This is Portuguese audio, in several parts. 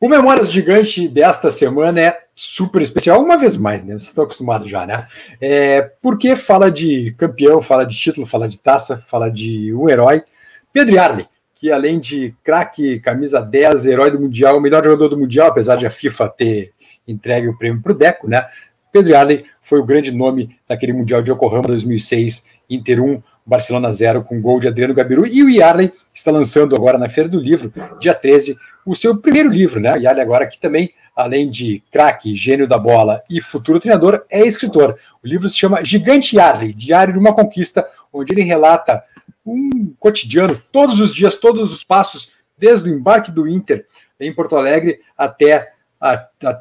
O Memórias Gigante desta semana é super especial, uma vez mais, né? Vocês estão acostumados já, né? Porque fala de campeão, fala de título, fala de taça, fala de um herói. Pedro Yarley, que além de craque, camisa 10, herói do Mundial, melhor jogador do Mundial, apesar de a FIFA ter entregue o prêmio para o Deco, né? Pedro Yarley foi o grande nome daquele Mundial de Yokohama 2006, Inter 1, Barcelona 0, com gol de Adriano Gabiru, e o Yarley está lançando agora na Feira do Livro, dia 13, o seu primeiro livro, né? Yarley agora que também, além de craque, gênio da bola e futuro treinador, é escritor. O livro se chama Gigante Yarley, Diário de uma Conquista, onde ele relata um cotidiano, todos os dias, todos os passos, desde o embarque do Inter em Porto Alegre até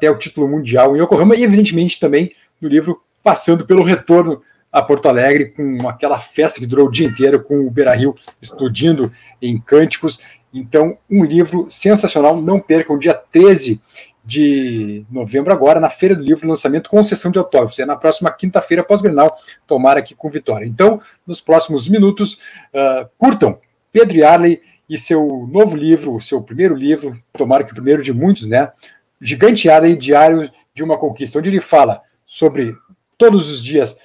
o título mundial em Yokohama, e evidentemente também no livro passando pelo retorno a Porto Alegre, com aquela festa que durou o dia inteiro, com o Beira-Rio explodindo em cânticos. Então, um livro sensacional, não percam, dia 13 de novembro agora, na Feira do Livro, lançamento com sessão de autógrafos, é na próxima quinta-feira, pós-Grenal, tomara aqui com vitória. Então, nos próximos minutos, curtam Pedro Yarley e seu novo livro, o seu primeiro livro, tomara que o primeiro de muitos, né? Gigante Yarley, Diário de uma Conquista, onde ele fala sobre todos os dias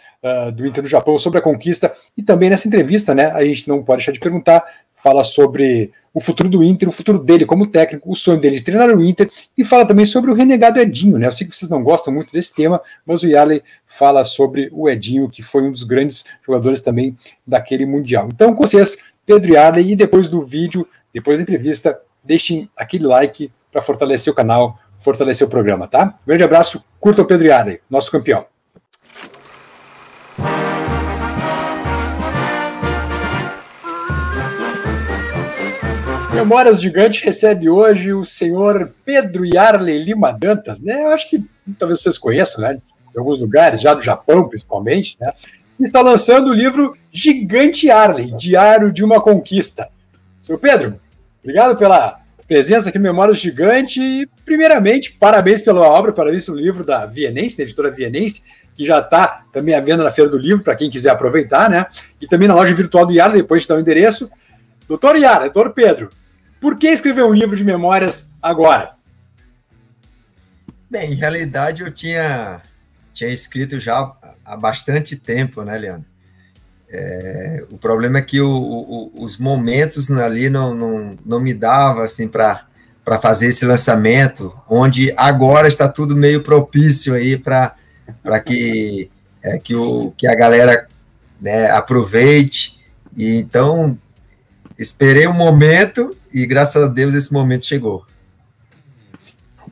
do Inter no Japão, sobre a conquista, e também nessa entrevista, né, a gente não pode deixar de perguntar, fala sobre o futuro do Inter, o futuro dele como técnico, o sonho dele de treinar o Inter, e fala também sobre o renegado Edinho, né? Eu sei que vocês não gostam muito desse tema, mas o Yarley fala sobre o Edinho, que foi um dos grandes jogadores também daquele Mundial. Então, com vocês, Pedro Yarley, e depois do vídeo, depois da entrevista, deixem aquele like para fortalecer o canal, fortalecer o programa, tá? Um grande abraço, curta o Pedro Yarley, nosso campeão. Memórias Gigante recebe hoje o senhor Pedro Yarley Lima Dantas, né? Eu acho que talvez vocês conheçam, né? De alguns lugares, já do Japão principalmente, né? E está lançando o livro Gigante Yarley, Diário de uma Conquista. Senhor Pedro, obrigado pela presença aqui no Memórias Gigante e, primeiramente, parabéns pela obra, parabéns pelo livro da Vienense, da editora Vienense, que já está também à venda na Feira do Livro, para quem quiser aproveitar, né? E também na loja virtual do Yarley, depois de dar o endereço. Doutor Yarley, doutor Pedro, por que escrever um livro de memórias agora? Bem, em realidade eu tinha escrito já há bastante tempo, né, Leandro? O problema é que os momentos ali não me davam assim, para fazer esse lançamento, onde agora está tudo meio propício aí para que a galera, né, aproveite. E então esperei um momento e, graças a Deus, esse momento chegou.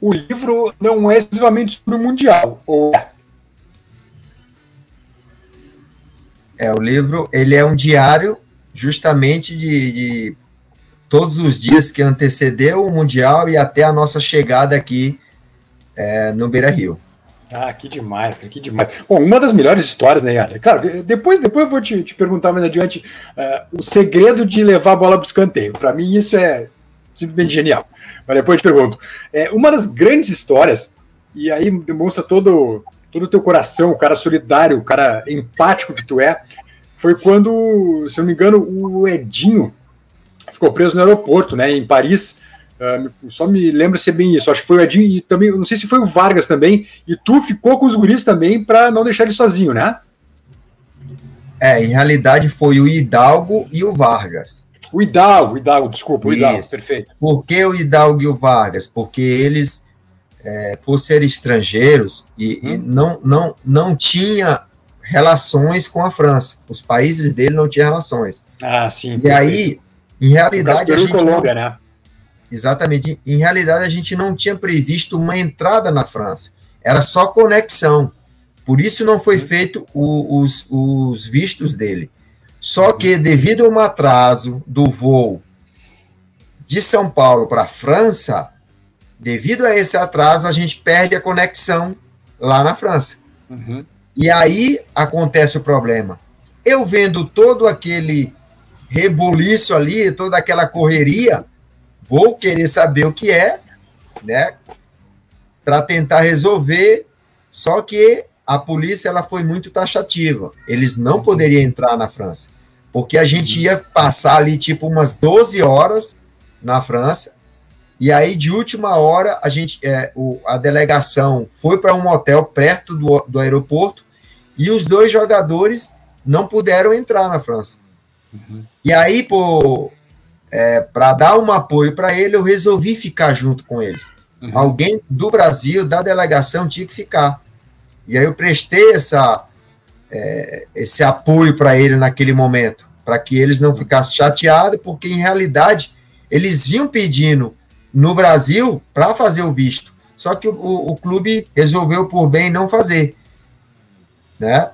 O livro não é exclusivamente sobre o Mundial, ou é? O livro, ele é um diário justamente de todos os dias que antecedeu o Mundial e até a nossa chegada aqui no Beira-Rio. Ah, que demais, cara, que demais. Bom, uma das melhores histórias, né, Yarley? Claro, depois eu vou te perguntar mais adiante o segredo de levar a bola para o escanteio. Para mim, isso é simplesmente genial. Mas depois eu te pergunto. Uma das grandes histórias, e aí demonstra todo o teu coração, o cara solidário, o cara empático que tu é, foi quando, se não me engano, o Edinho ficou preso no aeroporto, né, em Paris. Só me lembra se é bem isso. Acho que foi o Edinho e também, não sei se foi o Vargas também, e tu ficou com os guris também para não deixar ele sozinho, né? Em realidade foi o Hidalgo e o Vargas. O Hidalgo, desculpa, o Hidalgo, perfeito. Por que o Hidalgo e o Vargas? Porque eles, por serem estrangeiros, e não tinha relações com a França. Os países dele não tinham relações. Ah, sim. E perfeito. Aí, em realidade, a gente Colômbia, né? Exatamente. Em realidade, a gente não tinha previsto uma entrada na França. Era só conexão. Por isso não foi feito os vistos dele. Só que, devido a um atraso do voo de São Paulo para a França, devido a esse atraso, a gente perde a conexão lá na França. Uhum. E aí acontece o problema. Eu vendo todo aquele rebuliço ali, toda aquela correria, vou querer saber o que é, né, para tentar resolver, só que a polícia ela foi muito taxativa. Eles não poderiam entrar na França, porque a gente ia passar ali tipo umas 12 horas na França, E aí, de última hora, a delegação foi para um hotel perto do aeroporto e os 2 jogadores não puderam entrar na França. Uhum. E aí, para dar um apoio para ele, eu resolvi ficar junto com eles. Uhum. Alguém do Brasil, da delegação, tinha que ficar. E aí eu prestei esse apoio para ele naquele momento, para que eles não ficassem chateados, porque, em realidade, eles vinham pedindo no Brasil para fazer o visto. Só que o clube resolveu por bem não fazer. Né?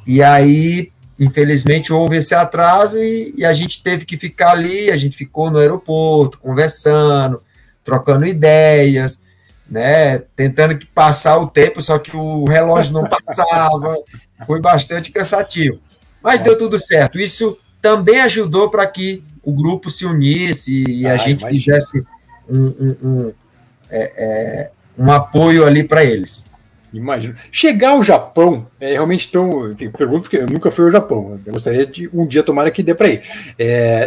E aí, infelizmente, houve esse atraso e a gente teve que ficar ali, a gente ficou no aeroporto, conversando, trocando ideias, né? Tentando que passar o tempo, só que o relógio não passava, foi bastante cansativo. Mas deu tudo certo. Isso também ajudou para que o grupo se unisse e a gente fizesse um apoio ali para eles. Imagino. Chegar ao Japão é realmente tão. Enfim, pergunto porque eu nunca fui ao Japão. Eu gostaria de um dia tomara que dê para ir.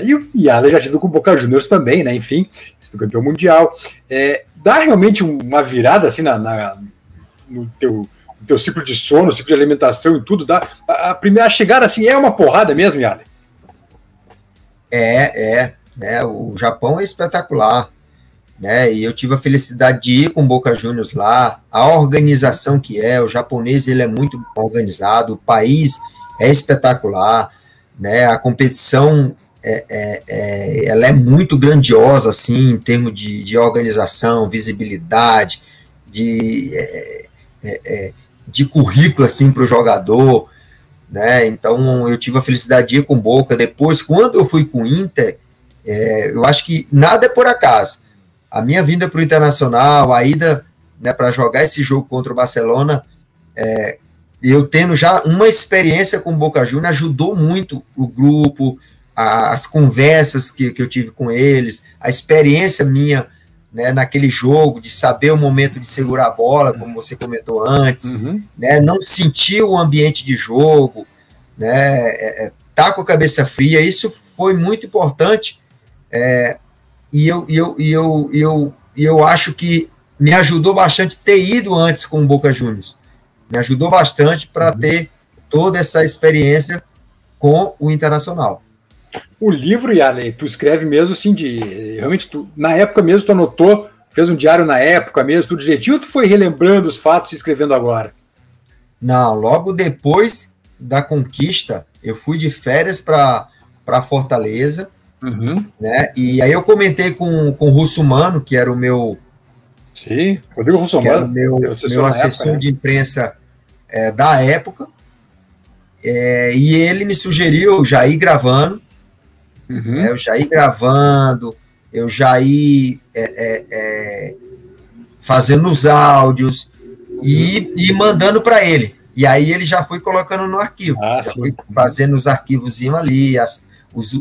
E o Yala já tinha com o Boca Juniors também, né? Enfim, do campeão mundial. Dá realmente uma virada assim no teu ciclo de sono, ciclo de alimentação e tudo. Dá, a primeira chegada assim é uma porrada mesmo, Yala? O Japão é espetacular. Né, e eu tive a felicidade de ir com o Boca Juniors lá, a organização que o japonês ele é muito organizado, o país é espetacular, né, a competição ela é muito grandiosa, assim, em termos de organização, visibilidade, de currículo, assim, para o jogador, né, então eu tive a felicidade de ir com o Boca. Depois, quando eu fui com o Inter, eu acho que nada é por acaso. A minha vinda para o Internacional, a ida, né, para jogar esse jogo contra o Barcelona, eu tendo já uma experiência com o Boca Juniors, ajudou muito o grupo, as conversas que eu tive com eles, a experiência minha, né, naquele jogo, de saber o momento de segurar a bola, como você comentou antes, né, não sentir o ambiente de jogo, né, tá com a cabeça fria, isso foi muito importante. E eu acho que me ajudou bastante ter ido antes com o Boca Juniors. Me ajudou bastante para ter toda essa experiência com o Internacional. O livro, Yale, tu escreve mesmo assim, realmente, na época mesmo tu anotou, fez um diário na época mesmo, tudo direitinho, ou tu foi relembrando os fatos e escrevendo agora? Não, logo depois da conquista, eu fui de férias para Fortaleza. Né? E aí eu comentei com o Russumano, que era o meu... Sim, Rodrigo Russumano. Meu assessor de imprensa da época. E ele me sugeriu eu já ir gravando. Eu já ir gravando, eu já ir fazendo os áudios e mandando para ele. E aí ele já foi colocando no arquivo. Foi fazendo os arquivozinhos ali,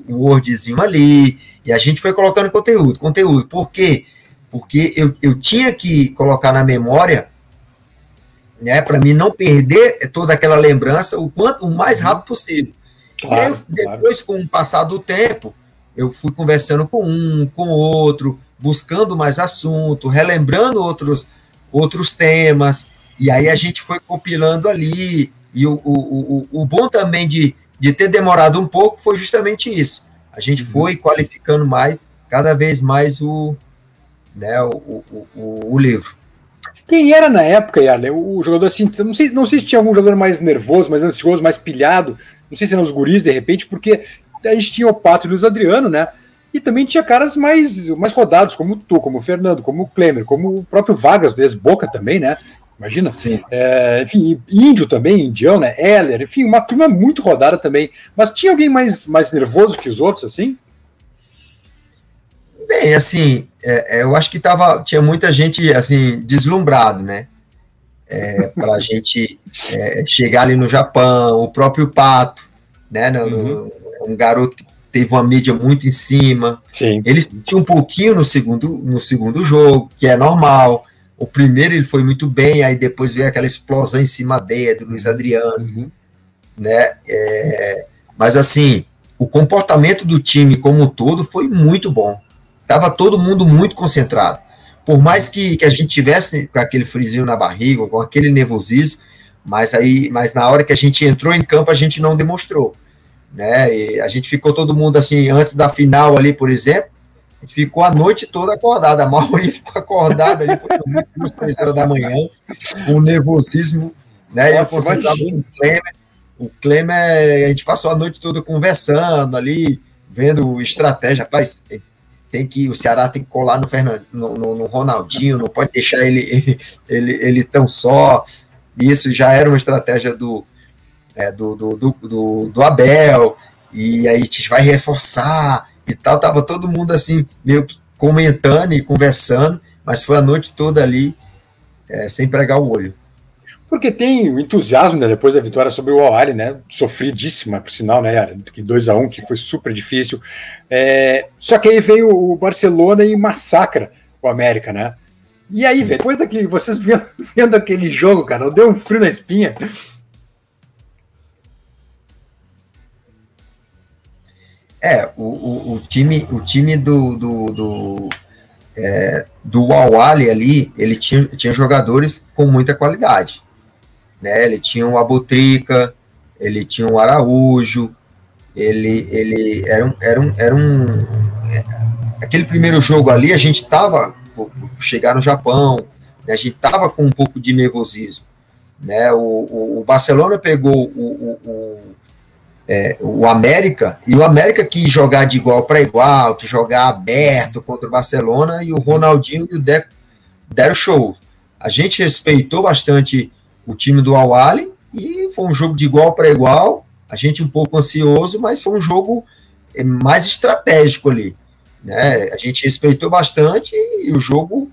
o Wordzinho ali, e a gente foi colocando conteúdo. Por quê? Porque eu tinha que colocar na memória, né, para mim não perder toda aquela lembrança o mais rápido possível. Claro, e aí, depois, com o passar do tempo, eu fui conversando com um, com outro, buscando mais assunto, relembrando outros temas, e aí a gente foi compilando ali, e o bom também de ter demorado um pouco foi justamente isso. A gente foi qualificando cada vez mais o livro. Quem era na época, Yarley, o jogador assim, não sei se tinha algum jogador mais nervoso, mais ansioso, mais pilhado, não sei se eram os guris de repente, porque a gente tinha o Pato e o Luiz Adriano, né? E também tinha caras mais rodados, como tu, como o Fernando, como o Klemer, como o próprio Vargas, Boca também, né? Imagina. Sim. Enfim, Índio também, Indião, né? Heller, enfim, uma turma muito rodada também. Mas tinha alguém mais nervoso que os outros, assim? Bem, assim, eu acho que tinha muita gente, assim, deslumbrado, né? Para a gente chegar ali no Japão, o próprio Pato, né? Um garoto que teve uma mídia muito em cima. Sim. Ele sentiu um pouquinho no segundo jogo, que é normal. O primeiro ele foi muito bem, aí depois veio aquela explosão em cima dele, do Luiz Adriano, né? Mas assim, o comportamento do time como um todo foi muito bom. estava todo mundo muito concentrado. Por mais que a gente tivesse com aquele frisinho na barriga, com aquele nervosismo, mas na hora que a gente entrou em campo, a gente não demonstrou, né? E a gente ficou todo mundo assim, antes da final ali, por exemplo, a gente ficou a noite toda acordado, a maioria ficou acordada ali, foi muito 3 horas da manhã, com nervosismo, né? Nossa, eu concentrado com o Klemer. O Klemer, a gente passou a noite toda conversando ali, vendo estratégia. Rapaz, o Ceará tem que colar no Ronaldinho, não pode deixar ele tão só. Isso já era uma estratégia do Abel, e aí a gente vai reforçar e tal. Tava todo mundo assim, meio que comentando e conversando, mas foi a noite toda ali, sem pregar o olho. Porque tem o entusiasmo, né, depois da vitória sobre o Al-Ahly, né, sofridíssima, por sinal, né, que 2-1, que foi super difícil. Só que aí veio o Barcelona e massacra o América, né? E aí, depois daquele, vocês vendo aquele jogo, cara, deu um frio na espinha. O time do Al-Ahly ali, ele tinha jogadores com muita qualidade. Né, ele tinha o Abutrica, ele tinha o Araújo, ele era um aquele primeiro jogo ali, a gente estava chegar no Japão, né, a gente estava com um pouco de nervosismo, né, o Barcelona pegou o América, e o América quis jogar de igual para igual, que jogar aberto contra o Barcelona, e o Ronaldinho e o Deco deram show. A gente respeitou bastante o time do Al-Ahly, e foi um jogo de igual para igual, a gente um pouco ansioso, mas foi um jogo mais estratégico ali, né? A gente respeitou bastante e o jogo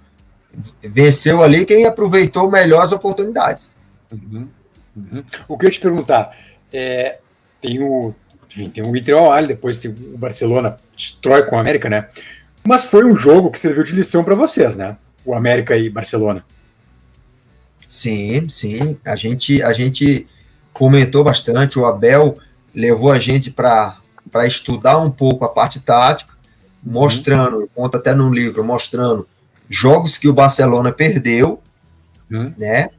venceu ali quem aproveitou melhor as oportunidades. O que eu ia te perguntar, tem o Inter e o Al-Ahly, depois tem o Barcelona, destrói com o América, né? Mas foi um jogo que serviu de lição para vocês, né? O América e Barcelona. Sim, a gente comentou bastante, o Abel levou a gente para estudar um pouco a parte tática, mostrando, eu conto até no livro, mostrando jogos que o Barcelona perdeu, né?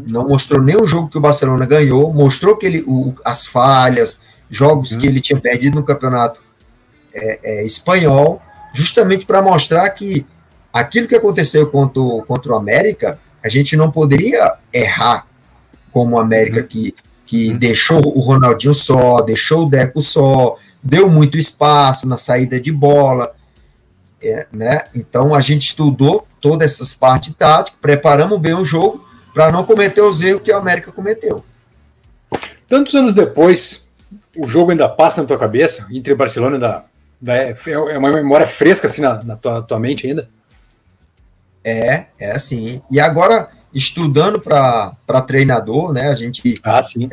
Não mostrou nem o jogo que o Barcelona ganhou, mostrou que as falhas, jogos que ele tinha perdido no campeonato espanhol, justamente para mostrar que aquilo que aconteceu contra o América, a gente não poderia errar como o América, que deixou o Ronaldinho só, deixou o Deco só, deu muito espaço na saída de bola, né? Então a gente estudou todas essas partes táticas, preparamos bem o jogo para não cometer os erros que o América cometeu. Tantos anos depois, o jogo ainda passa na tua cabeça, Inter e Barcelona é uma memória fresca assim na tua mente ainda? É assim. E agora, estudando para treinador, né? A gente. Sim.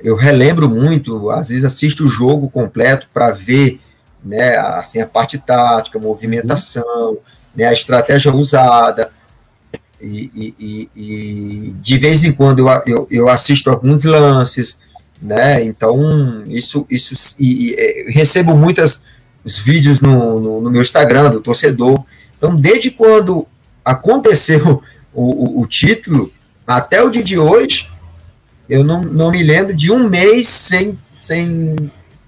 Eu relembro muito, às vezes assisto o jogo completo para ver, né, assim, a parte tática, a movimentação, né, a estratégia usada. E de vez em quando eu assisto alguns lances, né? Então, isso recebo muitos vídeos no meu Instagram do torcedor. Então, desde quando aconteceu o título até o dia de hoje, eu não me lembro de um mês sem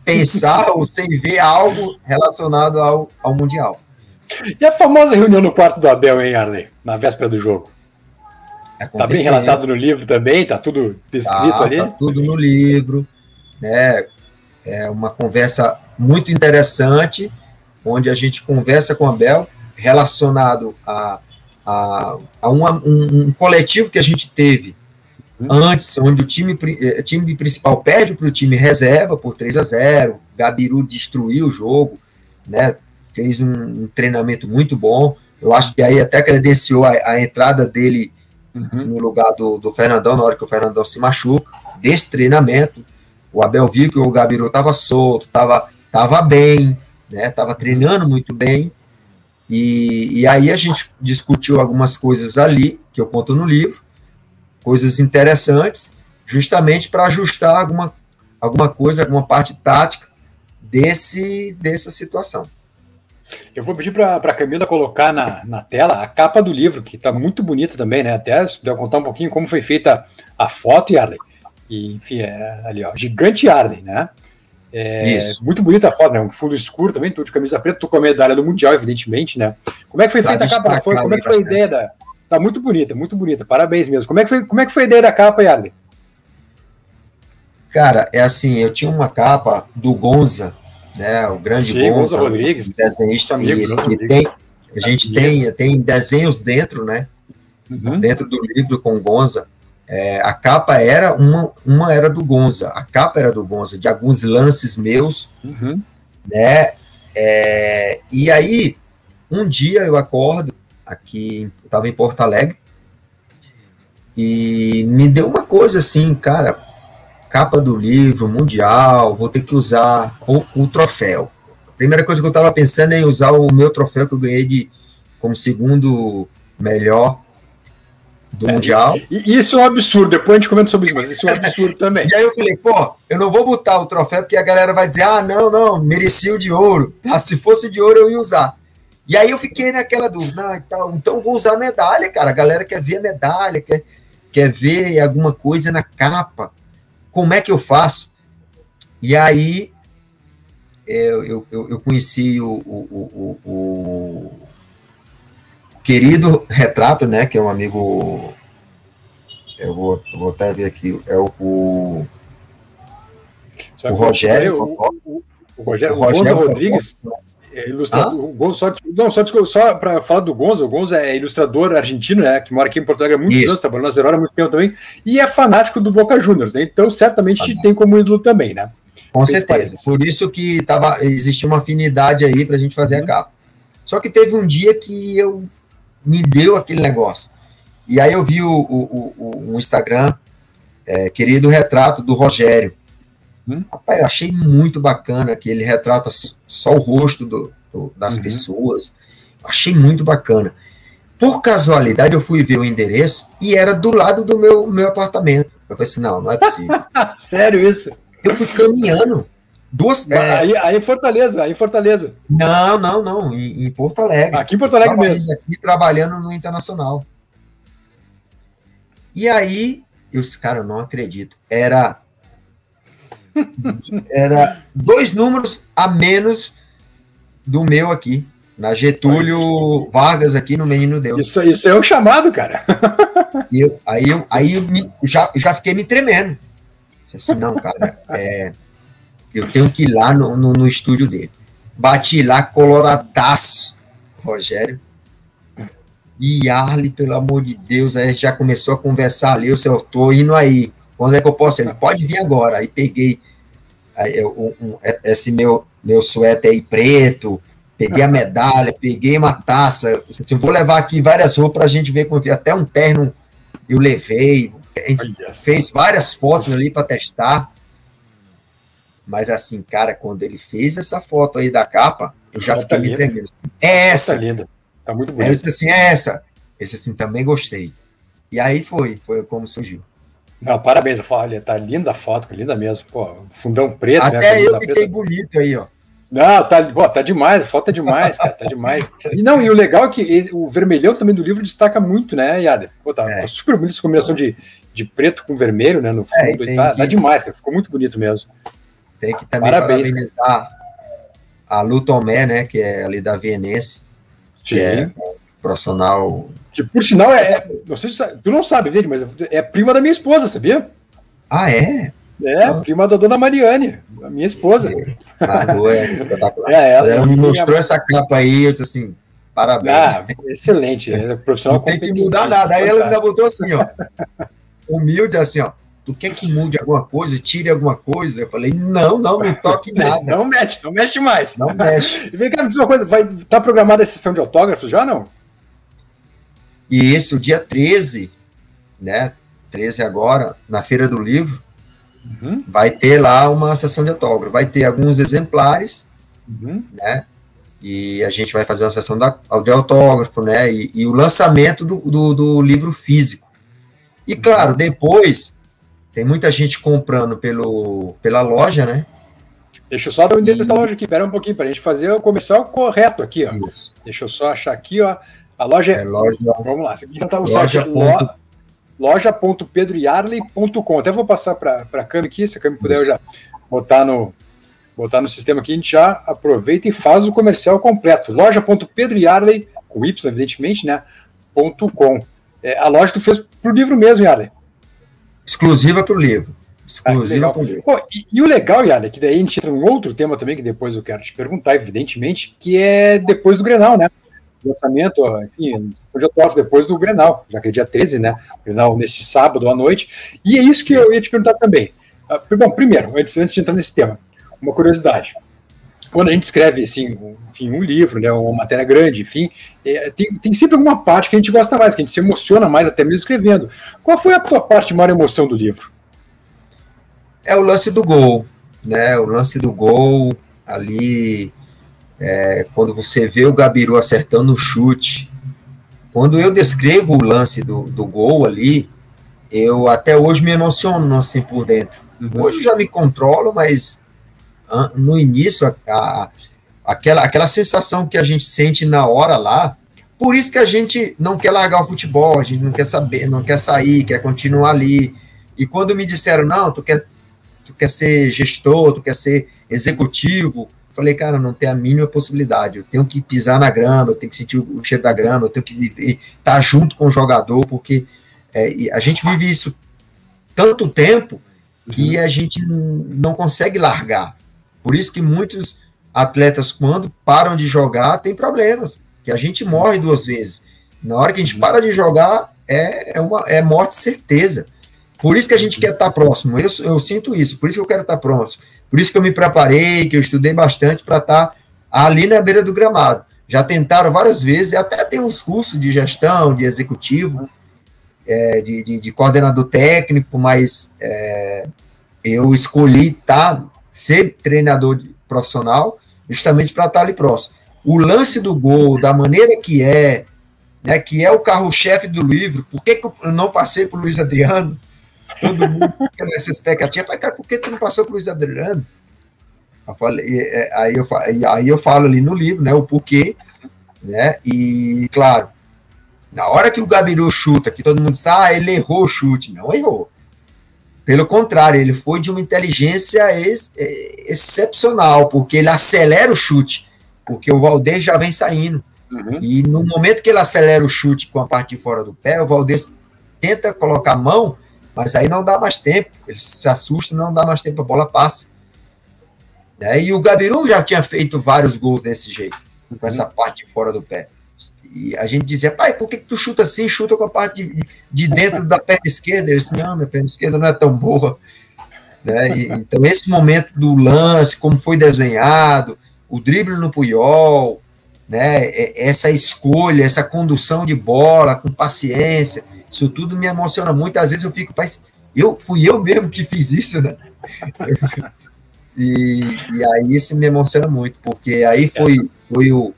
pensar ou sem ver algo relacionado ao Mundial. E a famosa reunião no quarto do Abel, hein, Arley? Na véspera do jogo? Está bem relatado no livro também? Está tudo descrito ali? Está tudo no livro, né? É uma conversa muito interessante, onde a gente conversa com o Abel, relacionado a um coletivo que a gente teve antes, onde o time principal perde para o time reserva por 3-0, Gabiru destruiu o jogo, né? Fez um treinamento muito bom. Eu acho que aí até credenciou a entrada dele no lugar do Fernandão, na hora que o Fernandão se machuca, desse treinamento. O Abel viu que o Gabiru estava solto, estava bem, né? Estava treinando muito bem. E aí a gente discutiu algumas coisas ali, que eu conto no livro, coisas interessantes, justamente para ajustar alguma coisa, alguma parte tática dessa situação. Eu vou pedir para a Camila colocar na tela a capa do livro, que está muito bonita também, né? Até se puder contar um pouquinho como foi feita a foto, Yarley. E, enfim, ali, ó, Gigante Yarley, né? Isso. Muito bonita a foto, né? Um fundo escuro também, tô de camisa preta, tô com a medalha do Mundial, evidentemente, né? Como é que foi feita a capa? Como é que foi a ideia da... Tá muito bonita, parabéns mesmo. Como é que foi a ideia da capa, Yarley? Cara, é assim, eu tinha uma capa do Gonza, né? O grande Gonza Rodrigues, desenhista amigo, isso, que tem, a gente tem desenhos dentro, né? Dentro do livro com Gonza. A capa era uma era do Gonza, a capa era do Gonza, de alguns lances meus, né? E aí, um dia eu acordo, aqui, eu estava em Porto Alegre, e me deu uma coisa assim, cara, capa do livro, mundial, vou ter que usar o troféu. A primeira coisa que eu estava pensando é em usar o meu troféu que eu ganhei como segundo melhor do Mundial. E isso é um absurdo, depois a gente comenta sobre isso, mas isso é um absurdo também. E aí eu falei, pô, eu não vou botar o troféu porque a galera vai dizer, não, merecia o de ouro. Se fosse de ouro eu ia usar. E aí eu fiquei naquela dúvida, então eu vou usar a medalha, cara, a galera quer ver a medalha, quer ver alguma coisa na capa, como é que eu faço? E aí eu conheci o querido Retrato, né, que é um amigo, eu vou até ver aqui, é o Rogério. O Rogério Rodrigues, ilustrador. Só para falar do Gonza, o Gonza é ilustrador argentino, né, que mora aqui em Porto Alegre há muitos anos, trabalhou na Zerora há muito tempo também, e é fanático do Boca Juniors, né, então certamente tem como ídolo também, né? Com certeza, por isso que existia uma afinidade aí para a gente fazer a capa. Só que teve um dia que me deu aquele negócio. E aí eu vi um Instagram, querido Retrato, do Rogério. Rapaz, eu achei muito bacana que ele retrata só o rosto das pessoas. Achei muito bacana. Por casualidade, eu fui ver o endereço e era do lado do meu apartamento. Eu falei assim, não é possível. Sério isso? Eu fui caminhando. Aí em Fortaleza. Não, em Porto Alegre. Aqui em Porto Alegre mesmo. Aqui trabalhando no Internacional. E aí, cara, eu não acredito. Era 2 números a menos do meu aqui, na Getúlio Vargas, aqui no Menino Deus. Isso é um chamado, cara. Aí eu já fiquei me tremendo. Assim, não, cara, eu tenho que ir lá no estúdio dele. Bati lá, coloradaço, Rogério. E Yarley, pelo amor de Deus, aí já começou a conversar ali, eu tô indo aí. Quando é que eu posso? Ele pode vir agora. Aí peguei esse meu suéter aí preto, peguei a medalha, peguei uma taça. Assim, eu vou levar aqui várias roupas pra gente ver como até um terno eu levei. A gente fez várias fotos ali para testar. Mas assim, cara, quando ele fez essa foto aí da capa, eu já fiquei me tremendo. É essa. Tá linda. Tá muito bonita. Aí eu disse assim, é essa. Ele disse assim, também gostei. E aí foi como surgiu. Não, parabéns. Olha, tá linda a foto, linda mesmo. Pô, fundão preto. Até né, eu fiquei preta. Bonito aí, ó. Não, tá demais, a foto é demais, cara, tá demais. E o legal é que o vermelhão também do livro destaca muito, né, Yader? Pô, tá super bonita essa combinação de preto com vermelho, né, no fundo, tá demais, cara, ficou muito bonito mesmo. Tem que também parabenizar a Lu Tomé, né, que é ali da Vienense, que é profissional... Que, por sinal, não sei se tu não sabe, Vede, mas é prima da minha esposa, sabia? Ah, é? Prima da dona Mariane, a minha esposa. A Lu é espetacular. Ela me mostrou essa capa aí, eu disse assim, parabéns. Excelente, profissional. Não tem que mudar nada. Aí ela ainda botou assim, ó, humilde, assim, ó, tu quer que mude alguma coisa, tire alguma coisa? Eu falei, não toque nada. Não mexe mais. Não mexe. E vem cá, me diz uma coisa, tá programada a sessão de autógrafos já, não? E esse, o dia 13, né, 13 agora, na Feira do Livro, vai ter lá uma sessão de autógrafo, vai ter alguns exemplares, né, e a gente vai fazer uma sessão de autógrafo, né, e o lançamento do livro físico. E, claro, depois, tem muita gente comprando pela loja, né, Deixa eu só dar o endereço da loja aqui, espera um pouquinho, para a gente fazer o comercial correto aqui, ó. Isso. Deixa eu só achar aqui, ó. A loja é. Vamos lá, aqui já está o site loja.pedroyarley.com. Até vou passar para a Cami aqui, se a Cami puder eu já botar no sistema aqui, a gente já aproveita e faz o comercial completo. Loja.pedroyarley, com Y, evidentemente, né? .com. A loja tu fez pro livro mesmo, Yarley. Exclusiva para o livro. Exclusiva para o livro. Pô, e o legal, Yarley, que daí a gente entra em outro tema também, que depois eu quero te perguntar, evidentemente, que é depois do Grenal, né? Lançamento, enfim, sessão de autógrafos depois do Grenal, já que é dia 13, né? Grenal neste sábado à noite. E é isso que eu ia te perguntar também. Bom, primeiro, antes de entrar nesse tema, uma curiosidade. Quando a gente escreve, assim, enfim, um livro, né, uma matéria grande, enfim, tem sempre alguma parte que a gente gosta mais, que a gente se emociona mais até mesmo escrevendo. Qual foi a tua parte de maior emoção do livro? É o lance do gol, né? O lance do gol ali, quando você vê o Gabiru acertando o chute. Quando eu descrevo o lance do gol ali, eu até hoje me emociono assim por dentro. Hoje eu já me controlo, mas no início, aquela sensação que a gente sente na hora lá, por isso que a gente não quer largar o futebol, a gente não quer saber, não quer sair, quer continuar ali. E quando me disseram, não, tu quer ser gestor, tu quer ser executivo, eu falei, cara, não tem a mínima possibilidade, eu tenho que pisar na grama, eu tenho que sentir o cheiro da grama, eu tenho que viver, estar junto com o jogador, porque a gente vive isso tanto tempo que a gente não consegue largar. Por isso que muitos atletas, quando param de jogar, tem problemas, que a gente morre 2 vezes. Na hora que a gente para de jogar, é morte certeza. Por isso que a gente quer estar próximo. Eu sinto isso, por isso que eu quero estar próximo. Por isso que eu me preparei, que eu estudei bastante para estar ali na beira do gramado. Já tentaram várias vezes, até tem uns cursos de gestão, de executivo, de coordenador técnico, mas eu escolhi ser treinador profissional justamente para estar ali próximo. O lance do gol, da maneira que né, que é o carro-chefe do livro, por que eu não passei por Luiz Adriano? Todo mundo fica nessa expectativa, mas, cara, por que tu não passou por Luiz Adriano? Aí eu falo ali no livro, né, o porquê, né, e, claro, na hora que o Gabiru chuta, que todo mundo diz, ele errou o chute. Não errou. Pelo contrário, ele foi de uma inteligência excepcional, porque ele acelera o chute, porque o Valdez já vem saindo. E no momento que ele acelera o chute com a parte de fora do pé, o Valdez tenta colocar a mão, mas aí não dá mais tempo, ele se assusta, não dá mais tempo, a bola passa. E o Gabiru já tinha feito vários gols desse jeito, com essa parte de fora do pé. E a gente dizia, pai, por que tu chuta assim, chuta com a parte de dentro da perna esquerda? Ele disse, não, minha perna esquerda não é tão boa. Então, esse momento do lance, como foi desenhado, o drible no Puyol, né, essa escolha, essa condução de bola com paciência, isso tudo me emociona muito. Às vezes eu fico, pai, fui eu mesmo que fiz isso, né? E aí isso me emociona muito, porque aí foi o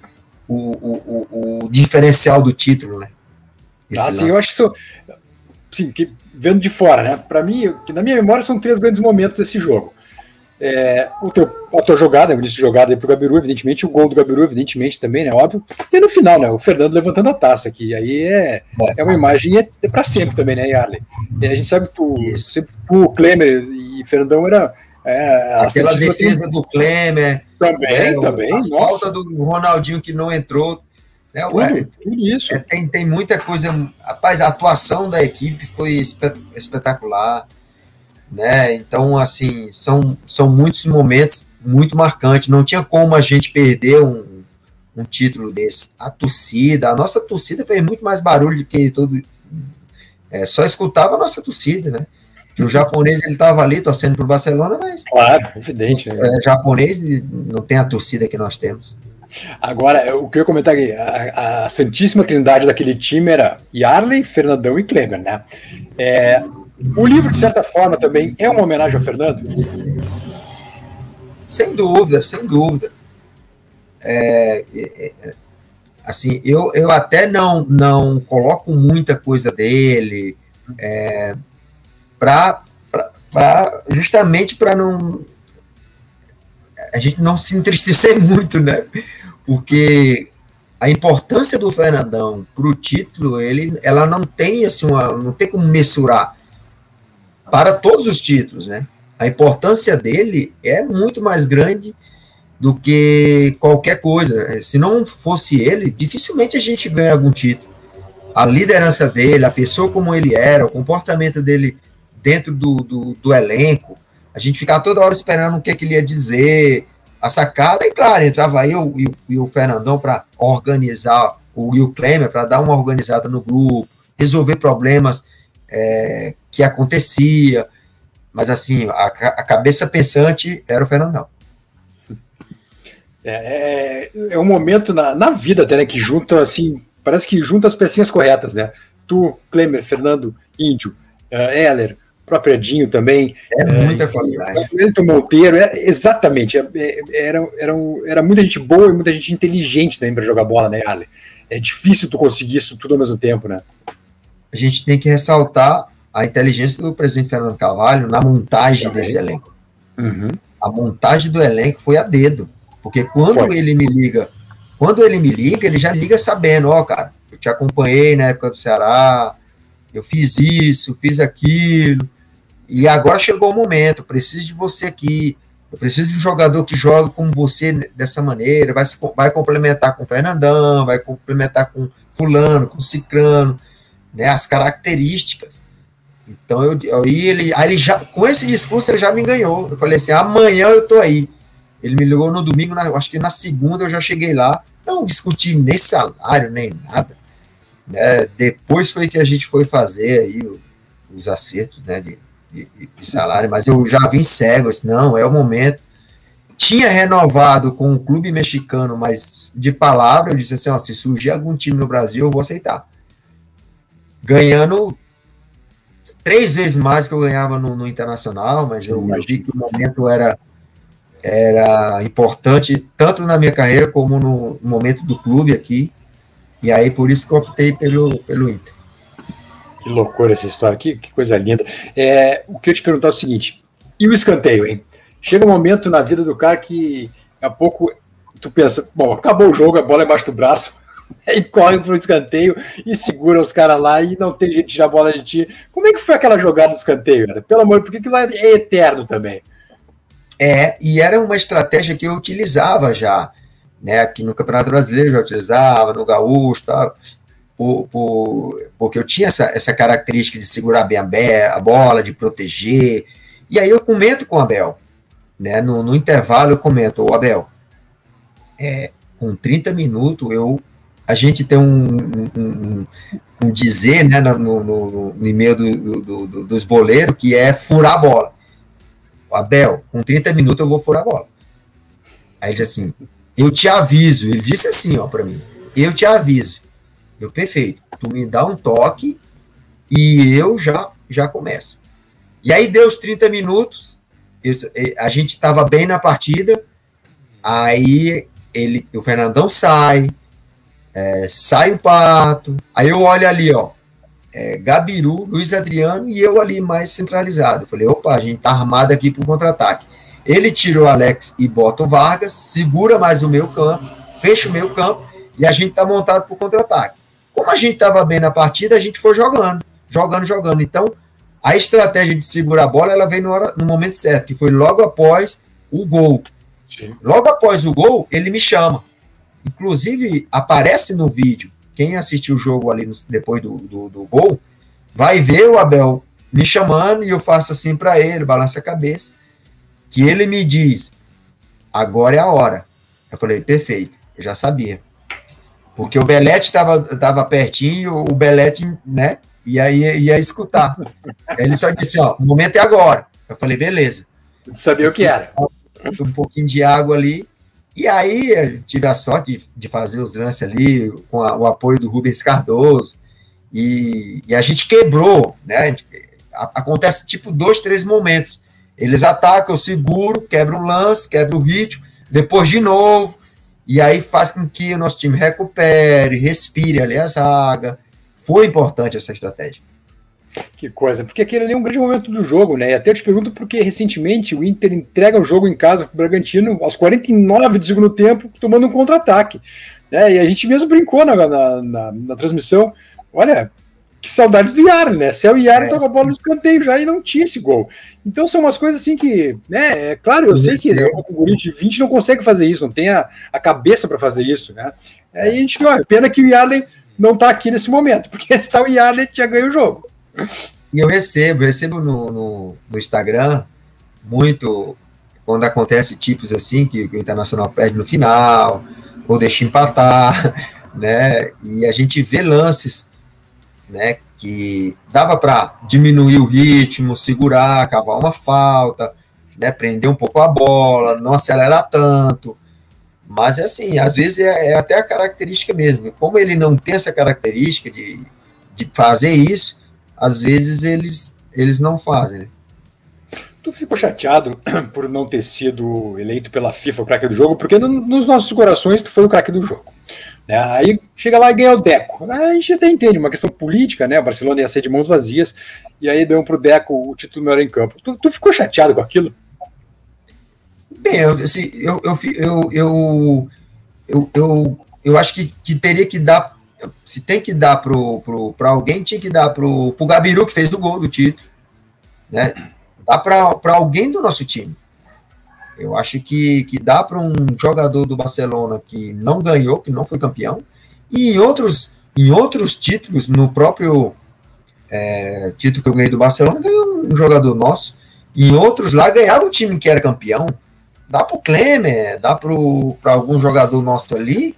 diferencial do título, né? Assim, eu acho que isso, assim, vendo de fora, né? Para mim, que na minha memória são 3 grandes momentos desse jogo. A tua jogada, o início de jogada aí pro Gabiru, evidentemente, o gol do Gabiru, evidentemente, também, né? Óbvio. E no final, né? O Fernando levantando a taça aqui. Aí é uma imagem para sempre também, né, Yarley? A gente sabe que o Klemer e Fernandão era. Aquela defesa do Klemer. Também. A falta do Ronaldinho que não entrou. Né? Tudo isso. Tem muita coisa. Rapaz, a atuação da equipe foi espetacular. Né? Então, assim, são muitos momentos muito marcantes. Não tinha como a gente perder um título desse. A nossa torcida fez muito mais barulho do que só escutava a nossa torcida, né? Que o japonês, ele estava ali torcendo para o Barcelona, mas... Claro, evidente. Japonês não tem a torcida que nós temos. Agora, eu queria comentar aqui, a santíssima trindade daquele time era Yarley, Fernandão e Klemer, né? O livro, de certa forma, também é uma homenagem ao Fernando? Sem dúvida, sem dúvida. Assim, eu até não coloco muita coisa dele, justamente para não... a gente não se entristecer muito, né? Porque a importância do Fernandão para o título, ela não tem assim não tem como mensurar para todos os títulos, né? A importância dele é muito mais grande do que qualquer coisa. Se não fosse ele, dificilmente a gente ganha algum título. A liderança dele, a pessoa como ele era, o comportamento dele dentro do elenco, a gente ficava toda hora esperando o que ele ia dizer, a sacada, e claro, entrava eu e o Fernandão para organizar, o Will Klemer para dar uma organizada no grupo, resolver problemas que acontecia, mas assim, a cabeça pensante era o Fernandão. É um momento na vida até, né, que junta, assim, parece que junta as pecinhas corretas, né? Tu, Klemer, Fernando, Índio, Heller, próprio Edinho também. Muita qualidade. Wellington Monteiro, exatamente. Era muita gente boa e muita gente inteligente também para jogar bola, né, Ale? É difícil tu conseguir isso tudo ao mesmo tempo, né? A gente tem que ressaltar a inteligência do presidente Fernando Carvalho na montagem desse elenco. Uhum. A montagem do elenco foi a dedo. Porque quando ele me liga, ele já me liga sabendo, cara, eu te acompanhei na época do Ceará, eu fiz isso, fiz aquilo, e agora chegou o momento, preciso de você aqui, eu preciso de um jogador que jogue como você dessa maneira, vai complementar com o Fernandão, vai complementar com fulano, com cicrano, né, as características. Então, ele já, com esse discurso, ele já me ganhou. Eu falei assim, amanhã eu tô aí. Ele me ligou no domingo, acho que na segunda eu já cheguei lá, não discuti nem salário, nem nada. Né? Depois foi que a gente foi fazer aí os acertos, né, de salário, mas eu já vim cego, assim, não, é o momento. Tinha renovado com o clube mexicano, mas de palavra, eu disse assim, se surgir algum time no Brasil, eu vou aceitar. Ganhando 3 vezes mais que eu ganhava no Internacional, mas eu vi que o momento era importante, tanto na minha carreira como no momento do clube aqui, e aí por isso que eu optei pelo Inter. Que loucura essa história, que coisa linda. O que eu te perguntar é o seguinte, e o escanteio, hein? Chega um momento na vida do cara que, daqui a pouco, tu pensa, bom, acabou o jogo, a bola é embaixo do braço, e corre pro escanteio e segura os caras lá e não tem jeito de tirar a bola de ti. Como é que foi aquela jogada do escanteio, cara? Pelo amor, porque aquilo lá é eterno também. E era uma estratégia que eu utilizava já, né? Aqui no Campeonato Brasileiro eu já utilizava, no Gaúcho, tá? Porque eu tinha essa característica de segurar bem a bola, de proteger. E aí eu comento com o Abel, né? No intervalo eu comento, Abel, com 30 minutos a gente tem um dizer, né, no e-mail dos boleiros, que é furar a bola. Abel, com 30 minutos eu vou furar a bola. Aí ele disse assim, eu te aviso. Ele disse assim, para mim, eu te aviso. Perfeito. Tu me dá um toque e eu já começo. E aí deu os 30 minutos, a gente estava bem na partida, aí o Fernandão sai o Pato, aí eu olho ali, Gabiru, Luiz Adriano e eu ali mais centralizado. Eu falei, opa, a gente tá armado aqui para o contra-ataque. Ele tirou o Alex e bota o Vargas, segura mais o meio campo, fecha o meio campo e a gente tá montado para o contra-ataque. Como a gente estava bem na partida, a gente foi jogando. Então, a estratégia de segurar a bola, ela veio no momento certo, que foi logo após o gol. Sim. Logo após o gol, ele me chama. Inclusive, aparece no vídeo, quem assistiu o jogo ali depois do gol, vai ver o Abel me chamando e eu faço assim para ele, balança a cabeça, que ele me diz, agora é a hora. Eu falei, perfeito, eu já sabia. Porque o Belete estava pertinho, o Belete, né, ia escutar. Ele só disse, o momento é agora. Eu falei, beleza. Eu sabia o que era. Um pouquinho de água ali. E aí eu tive a sorte de fazer os lances ali com o apoio do Rubens Cardoso. E a gente quebrou, né? Acontece tipo 2, 3 momentos. Eles atacam, eu seguro, quebro um lance, quebro o ritmo, depois de novo. E aí faz com que o nosso time recupere, respire ali a zaga. Foi importante essa estratégia. Que coisa, porque aquele ali é um grande momento do jogo, né? E até eu te pergunto porque recentemente o Inter entrega o jogo em casa para o Bragantino aos 49 do segundo tempo, tomando um contra-ataque. Né? E a gente mesmo brincou na transmissão. Olha, que saudades do Yarley, né? Se o Yarley tava a bola no escanteio já e não tinha esse gol. Então são umas coisas assim que, né? É claro, eu sei que o guri de 20 não consegue fazer isso, não tem a cabeça para fazer isso, né? Aí a gente, olha, pena que o Yarley não tá aqui nesse momento, porque se tá o Yarley tinha ganho o jogo. E eu recebo no Instagram muito quando acontece tipos assim, que o Internacional perde no final, ou deixa empatar, né? E a gente vê lances, né, que dava para diminuir o ritmo, segurar, cavar uma falta, né, prender um pouco a bola, não acelerar tanto. Mas é assim, às vezes é até a característica mesmo. Como ele não tem essa característica de fazer isso, às vezes eles não fazem. Né? Tu ficou chateado por não ter sido eleito pela FIFA o craque do jogo, porque nos nossos corações tu foi o craque do jogo. Né? Aí chega lá e ganha o Deco. A gente até entende, uma questão política, né? O Barcelona ia ser de mãos vazias, e aí dão pro Deco o título melhor em campo. Tu ficou chateado com aquilo? Bem, eu acho que teria que dar. Se tem que dar para alguém, tinha que dar pro Gabiru, que fez o gol do título. Né? Dá para alguém do nosso time. Eu acho que dá para um jogador do Barcelona que não ganhou, que não foi campeão, e em outros títulos, no próprio título que eu ganhei do Barcelona, ganhou um jogador nosso, e em outros lá ganhava o time que era campeão. Dá para o Klemer, dá para algum jogador nosso ali,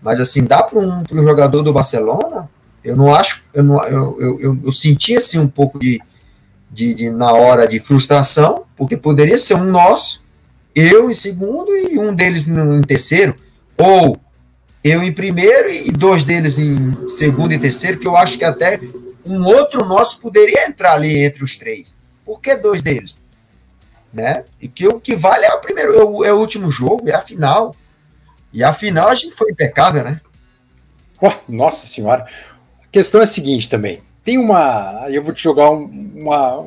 mas assim, dá para um jogador do Barcelona? Eu não acho, eu senti assim um pouco de na hora de frustração, porque poderia ser um nosso, eu em segundo e um deles em terceiro, ou eu em primeiro e dois deles em segundo e terceiro, que eu acho que até um outro nosso poderia entrar ali entre os três. Por que dois deles? Né? E que o que vale é o primeiro, é o último jogo, é a final. E a final a gente foi impecável, né? Nossa senhora. A questão é a seguinte também. Tem uma. Eu vou te jogar uma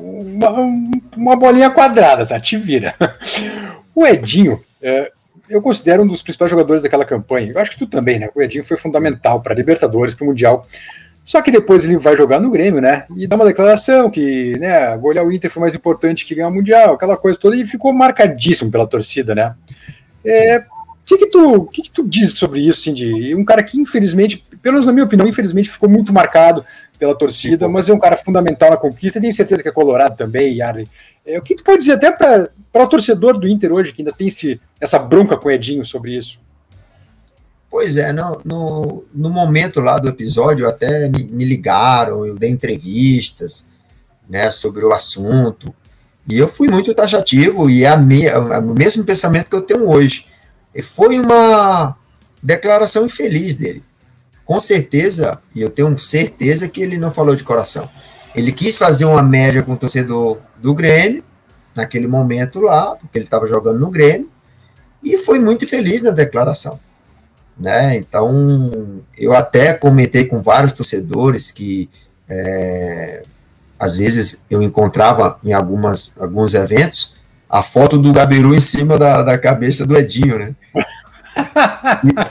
bolinha quadrada, tá? Te vira. O Edinho, eu considero um dos principais jogadores daquela campanha. Eu acho que tu também, né? O Edinho foi fundamental para a Libertadores, para o Mundial. Só que depois ele vai jogar no Grêmio, né? E dá uma declaração que, né, golear o Inter foi mais importante que ganhar o Mundial, aquela coisa toda, e ficou marcadíssimo pela torcida, né? O que tu diz sobre isso, assim, de um cara que, infelizmente, pelo menos na minha opinião, infelizmente, ficou muito marcado pela torcida, mas é um cara fundamental na conquista, e tenho certeza que é colorado também, Yarley. O que tu pode dizer até para o torcedor do Inter hoje, que ainda tem essa bronca com o Edinho sobre isso? Pois é, no momento lá do episódio, até me ligaram, eu dei entrevistas, né, sobre o assunto, e eu fui muito taxativo, e é o mesmo pensamento que eu tenho hoje. E foi uma declaração infeliz dele. Com certeza, e eu tenho certeza que ele não falou de coração. Ele quis fazer uma média com o torcedor do Grêmio, naquele momento lá, porque ele estava jogando no Grêmio, e foi muito feliz na declaração. Né? Então, eu até comentei com vários torcedores que às vezes eu encontrava em alguns eventos a foto do Gabiru em cima da cabeça do Edinho, né?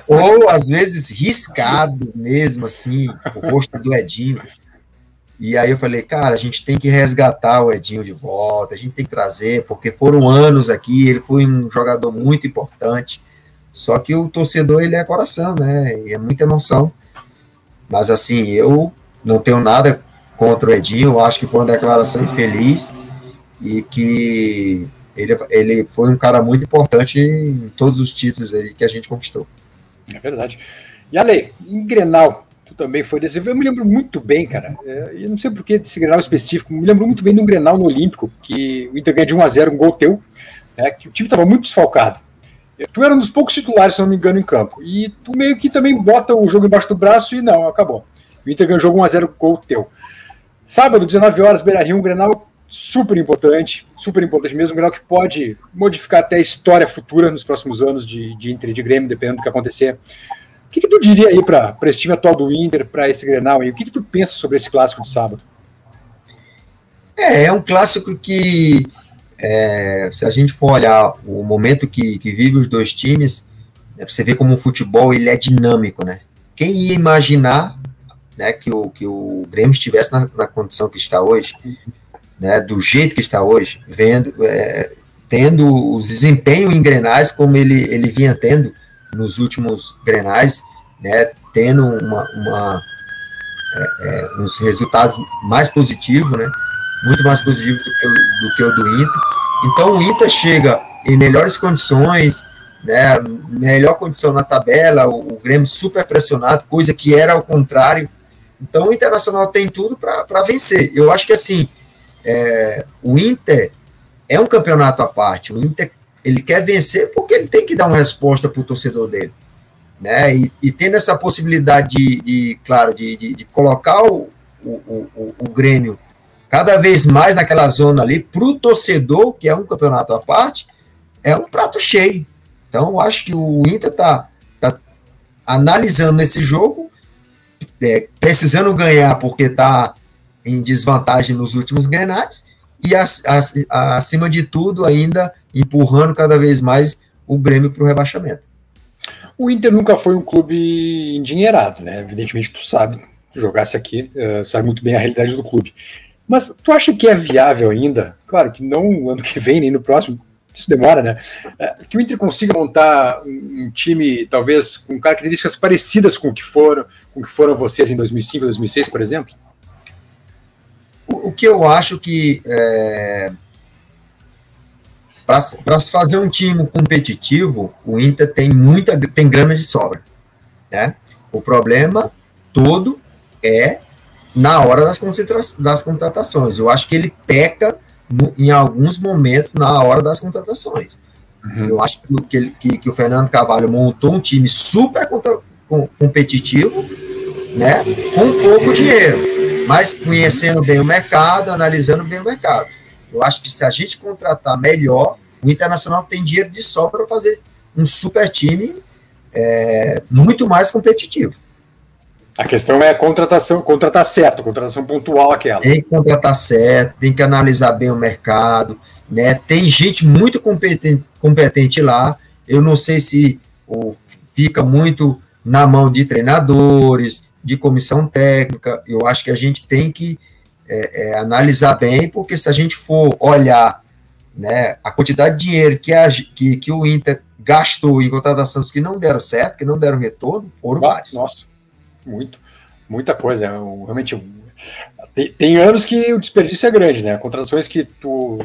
Ou às vezes riscado mesmo, assim, o rosto do Edinho. E aí eu falei, cara, a gente tem que resgatar o Edinho de volta, a gente tem que trazer, porque foram anos aqui, ele foi um jogador muito importante. Só que o torcedor, ele é coração, né? E é muita emoção. Mas, assim, eu não tenho nada contra o Edinho, eu acho que foi uma declaração infeliz e que ele foi um cara muito importante em todos os títulos aí que a gente conquistou. É verdade. E, Ale, em Grenal, tu também foi desse... Eu me lembro muito bem, cara. Eu não sei por que desse Grenal específico, me lembro muito bem de um Grenal no Olímpico, que o Inter ganha de 1-0, um gol teu, né, que o time estava muito desfalcado. Tu era um dos poucos titulares, se não me engano, em campo. E tu meio que também bota o jogo embaixo do braço e não, acabou. O Inter ganhou o jogo 1-0, gol teu. Sábado, 19 horas, Beira-Rio, um Grenal super importante mesmo, um Grenal que pode modificar até a história futura nos próximos anos de Inter e de Grêmio, dependendo do que acontecer. O que tu diria aí para esse time atual do Inter, para esse Grenal aí? O que tu pensa sobre esse clássico de sábado? É um clássico que, se a gente for olhar o momento que vive os dois times, né, você vê como o futebol ele é dinâmico, né? Quem ia imaginar, né, que o Grêmio estivesse na condição que está hoje, né, do jeito que está hoje, tendo os desempenhos em Grenais como ele vinha tendo nos últimos Grenais, né, tendo uns resultados mais positivos, né, muito mais positivos do que o do Inter. Então o Inter chega em melhores condições, né, melhor condição na tabela, o Grêmio super pressionado, coisa que era ao contrário. Então o Internacional tem tudo para vencer. Eu acho que assim, o Inter é um campeonato à parte. O Inter ele quer vencer porque ele tem que dar uma resposta para o torcedor dele, né? E tendo essa possibilidade de colocar o Grêmio cada vez mais naquela zona ali, para o torcedor, que é um campeonato à parte, é um prato cheio. Então, eu acho que o Inter está analisando esse jogo, precisando ganhar porque está em desvantagem nos últimos Grenais, e acima de tudo, ainda empurrando cada vez mais o Grêmio para o rebaixamento. O Inter nunca foi um clube endinheirado, né? Evidentemente, tu sabe, jogasse aqui, sabe muito bem a realidade do clube. Mas tu acha que é viável ainda? Claro que não no ano que vem, nem no próximo, isso demora, né? Que o Inter consiga montar um time, talvez, com características parecidas com o que foram vocês em 2005, 2006, por exemplo? O que eu acho que para se fazer um time competitivo, o Inter tem grana de sobra, né? O problema todo é na hora das contratações. Eu acho que ele peca em alguns momentos na hora das contratações. Uhum. Eu acho que o Fernando Carvalho montou um time super competitivo, né, com pouco dinheiro, mas conhecendo bem o mercado, analisando bem o mercado. Eu acho que se a gente contratar melhor, o Internacional tem dinheiro de sobra para fazer um super time muito mais competitivo. A questão é contratar certo, contratação pontual aquela. Tem que contratar certo, tem que analisar bem o mercado, né? Tem gente muito competente lá. Eu não sei se fica muito na mão de treinadores, de comissão técnica. Eu acho que a gente tem que analisar bem, porque se a gente for olhar, né, a quantidade de dinheiro que o Inter gastou em contratações que não deram certo, que não deram retorno, foram vários. Nossa. Muita coisa. Realmente, tem anos que o desperdício é grande, né? Contratações que tu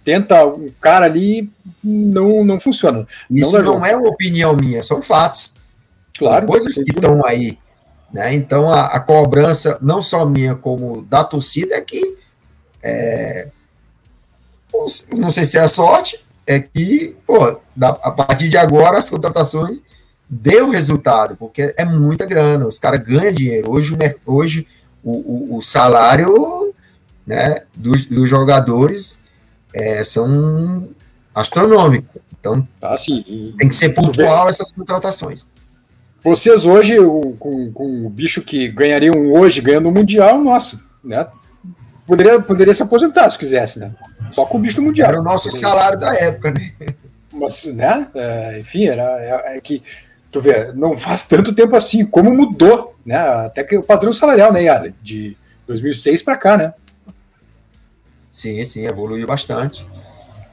tenta um cara ali não funciona. Isso não é uma opinião minha, são fatos. Claro. São coisas que estão aí, né? Então, a cobrança, não só minha, como da torcida, é que não sei se é a sorte, é que, a partir de agora, as contratações deu resultado, porque é muita grana, os caras ganham dinheiro. Hoje o salário, né, dos jogadores são astronômicos. Então, tem que ser pontual essas contratações. Vocês hoje, com o bicho que ganhariam hoje, ganhando o Mundial, nossa, né, poderia se aposentar se quisesse, né? Só com o bicho do Mundial. Era o nosso salário da época, né? Mas, né, enfim, que tu vê, não faz tanto tempo assim, como mudou, né? Até que o padrão salarial, né, Yara, de 2006 para cá, né? Sim, evoluiu bastante.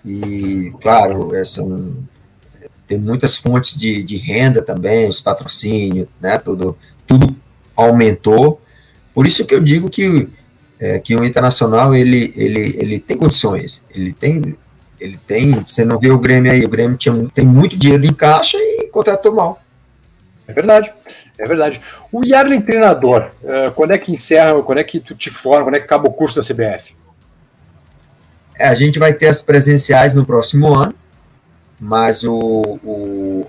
E, claro, tem muitas fontes de renda também, os patrocínios, né? Tudo aumentou. Por isso que eu digo que o Internacional ele tem condições, ele tem. Você não vê o Grêmio aí, o Grêmio tem muito dinheiro em caixa e contratou mal. É verdade. O Yarley treinador, quando é que encerra, quando é que tu te forma, quando é que acaba o curso da CBF? A gente vai ter as presenciais no próximo ano, mas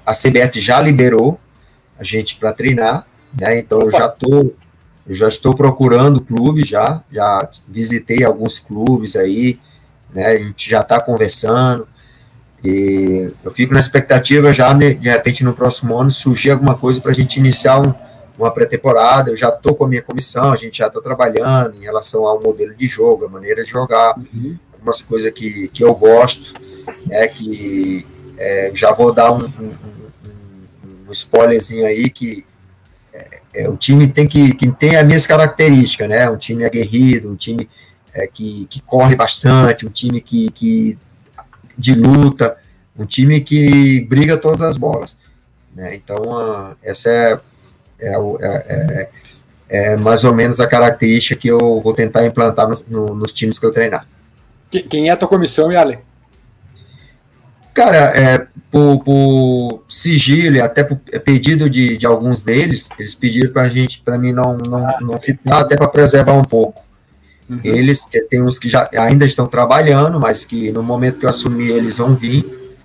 a CBF já liberou a gente para treinar, né? Então eu já estou procurando clube, já visitei alguns clubes aí, né? A gente já está conversando. E eu fico na expectativa já, de repente, no próximo ano, surgir alguma coisa para a gente iniciar uma pré-temporada, eu já estou com a minha comissão, a gente já está trabalhando em relação ao modelo de jogo, a maneira de jogar, algumas coisas que eu gosto, né, que já vou dar um spoilerzinho aí, que o time tem que ter as minhas características, né, um time aguerrido, um time que corre bastante, um time que de luta, um time que briga todas as bolas, né? Então, essa é mais ou menos a característica que eu vou tentar implantar nos times que eu treinar. Quem é a tua comissão, Yale? Cara, por sigilo e até por pedido de alguns deles, eles pediram para mim não citar, até para preservar um pouco. Eles, tem uns que já ainda estão trabalhando, mas que no momento que eu assumir eles vão vir,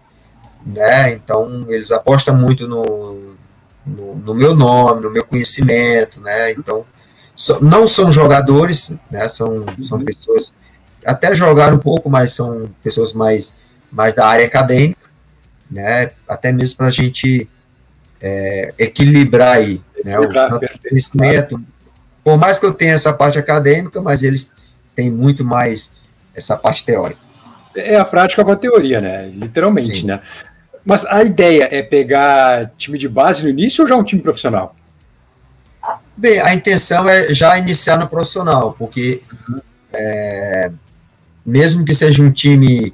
né? Então eles apostam muito no meu nome, no meu conhecimento, né? Então não são jogadores, né? São pessoas até jogaram um pouco, mas são pessoas mais da área acadêmica, né? Até mesmo para a gente equilibrar aí, né? O conhecimento. Por mais que eu tenha essa parte acadêmica, mas eles têm muito mais essa parte teórica. É a prática com a teoria, né? Literalmente, sim, né? Mas a ideia é pegar time de base no início ou já um time profissional? Bem, a intenção é já iniciar no profissional, porque mesmo que seja um time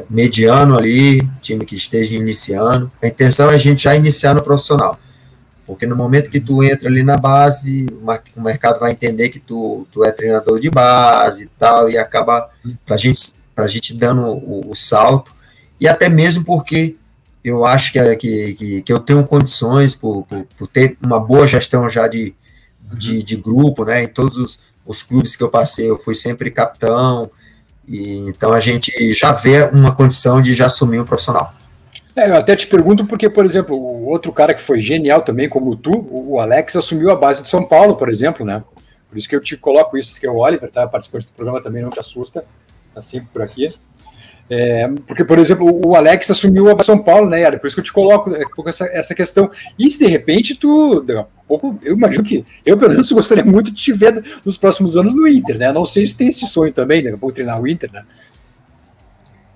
mediano ali, time que esteja iniciando, a intenção é a gente já iniciar no profissional. Porque no momento que tu entra ali na base, o mercado vai entender que tu é treinador de base e tal, e acaba pra gente dando o salto, e até mesmo porque eu acho que eu tenho condições por ter uma boa gestão já de grupo, né? Em todos os clubes que eu passei, eu fui sempre capitão, e então a gente já vê uma condição de já assumir um profissional. Eu até te pergunto porque, por exemplo, o outro cara que foi genial também, como tu, o Alex, assumiu a base de São Paulo, por exemplo, né? Por isso que eu te coloco isso, que é o Oliver, tá? Participante do programa também, não te assusta, tá sempre por aqui. Porque, por exemplo, o Alex assumiu a São Paulo, né, Yara? Por isso que eu te coloco essa questão. E se de repente eu imagino que eu, pelo menos, gostaria muito de te ver nos próximos anos no Inter, né? Não sei se tem esse sonho também, daqui a pouco treinar o Inter, né?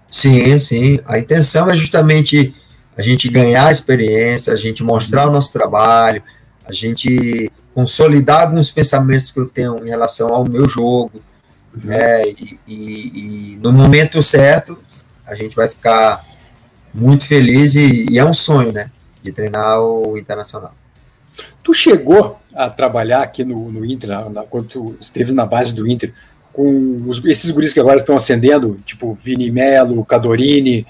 Sim, sim. A intenção é justamente a gente ganhar experiência, a gente mostrar o nosso trabalho, a gente consolidar alguns pensamentos que eu tenho em relação ao meu jogo, né? E no momento certo, a gente vai ficar muito feliz e é um sonho, né? De treinar o Internacional. Tu chegou a trabalhar aqui no Inter, quando tu esteve na base do Inter, com esses guris que agora estão ascendendo, tipo Vini Melo, Cadorini,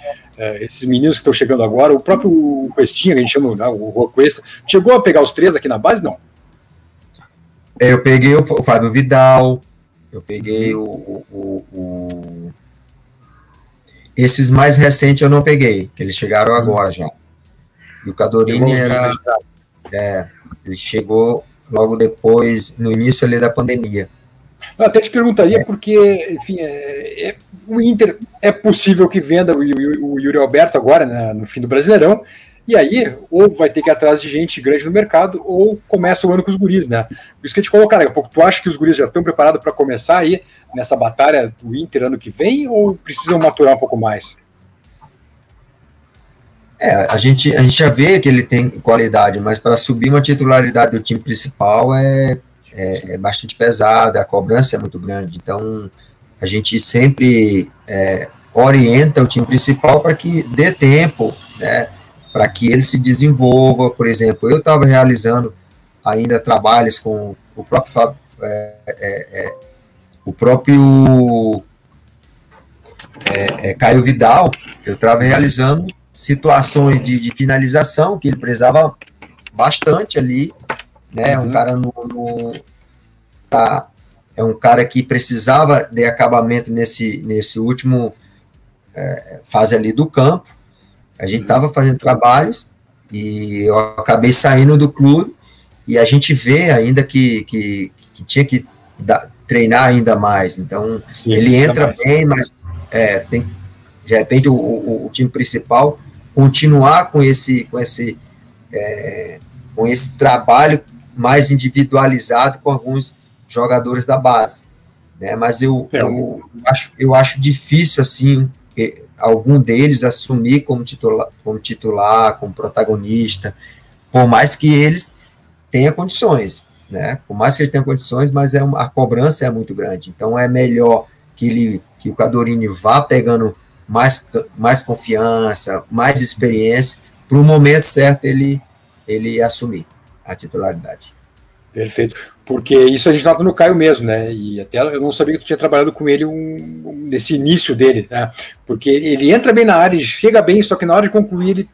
esses meninos que estão chegando agora, o próprio Questinha, que a gente chama, né, o Rua Cuesta, chegou a pegar os três aqui na base, não? Eu peguei o Fábio Vidal, eu peguei esses mais recentes eu não peguei, que eles chegaram agora já. E o Cadorini ele chegou logo depois, no início ali da pandemia. Eu até te perguntaria, porque, enfim, o Inter é possível que venda o Yuri Alberto agora, né, no fim do Brasileirão, e aí, ou vai ter que ir atrás de gente grande no mercado, ou começa o ano com os guris, né? Por isso que eu te colocar, daqui a pouco, tu acha que os guris já estão preparados para começar aí nessa batalha do Inter ano que vem, ou precisam maturar um pouco mais? A gente já vê que ele tem qualidade, mas para subir uma titularidade do time principal é bastante pesada, a cobrança é muito grande, então a gente sempre orienta o time principal para que dê tempo, né, para que ele se desenvolva. Por exemplo, eu estava realizando ainda trabalhos com o próprio Caio Vidal, eu estava realizando situações de finalização que ele precisava bastante ali, né? Um cara é um cara que precisava de acabamento nesse último fase ali do campo. A gente estava fazendo trabalhos e eu acabei saindo do clube e a gente vê ainda que tinha que treinar ainda mais. Então, sim, ele entra bem, mas tem, de repente o time principal continuar com esse trabalho mais individualizado com alguns jogadores da base, né? Mas eu acho difícil, assim, algum deles assumir como titular, como protagonista, por mais que eles tenham condições, né? Por mais que eles tenham condições, mas a cobrança é muito grande. Então é melhor que o Cadorini vá pegando mais confiança, mais experiência, para o momento certo ele assumir a titularidade. Perfeito, porque isso a gente nota no Caio mesmo, né? E até eu não sabia que tu tinha trabalhado com ele nesse início dele, né? Porque ele entra bem na área, chega bem, só que na hora de concluir ele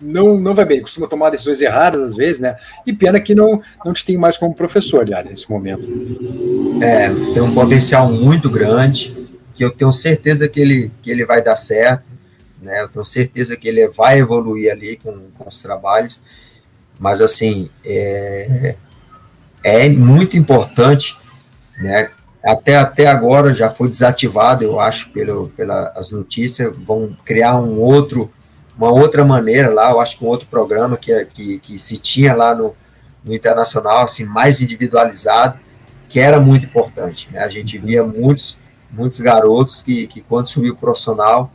não vai bem, ele costuma tomar decisões erradas às vezes, né? E pena que não te tem mais como professor, aliás, nesse momento. Tem um potencial muito grande, que eu tenho certeza que ele vai dar certo, né? Eu tenho certeza que ele vai evoluir ali com os trabalhos, mas assim, é muito importante, né? Até agora já foi desativado, eu acho, pelas notícias, vão criar uma outra maneira lá, eu acho que um outro programa que se tinha lá no Internacional, assim, mais individualizado, que era muito importante, né? A gente via muitos garotos que quando subiu o profissional,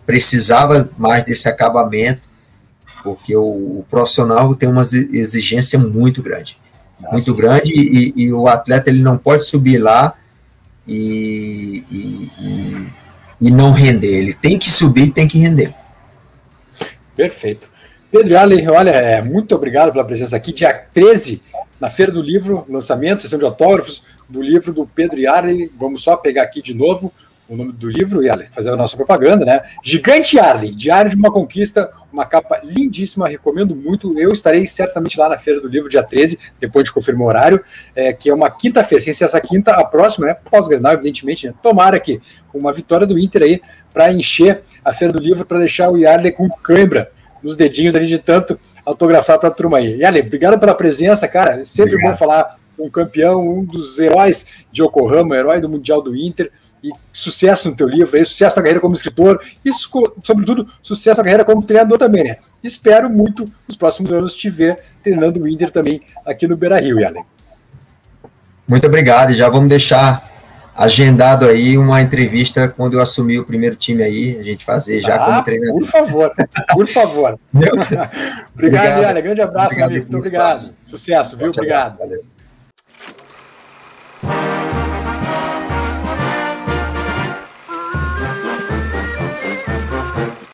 precisava mais desse acabamento, porque o profissional tem uma exigência muito grande. Muito grande, e o atleta ele não pode subir lá e não render. Ele tem que subir e tem que render. Perfeito. Pedro Yarley, olha, muito obrigado pela presença aqui. Dia 13, na Feira do Livro, lançamento, sessão de autógrafos do livro do Pedro Yarley. Vamos só pegar aqui de novo o nome do livro, Yarley, fazer a nossa propaganda, né? Gigante Yarley, Diário de uma Conquista, uma capa lindíssima, recomendo muito. Eu estarei certamente lá na Feira do Livro, dia 13, depois de confirmar o horário, que é uma quinta-feira, sem ser essa quinta, a próxima, né? Pós-Grenal, evidentemente, né? Tomara que uma vitória do Inter aí, para encher a Feira do Livro, para deixar o Yarley com cãibra nos dedinhos ali de tanto autografar para a turma aí. Yarley, obrigado pela presença, cara. É sempre bom falar com um campeão, um dos heróis de Yokohama, herói do Mundial do Inter. E sucesso no teu livro, sucesso na carreira como escritor, e sobretudo sucesso na carreira como treinador também, né? Espero muito nos próximos anos te ver treinando o Inter também aqui no Beira-Rio, Yarley. Muito obrigado, e já vamos deixar agendado aí uma entrevista quando eu assumir o primeiro time aí, a gente fazer já como treinador. Por favor, por favor. Obrigado, Yarley, grande abraço, amigo, muito obrigado. Sucesso, viu? Obrigado. Valeu.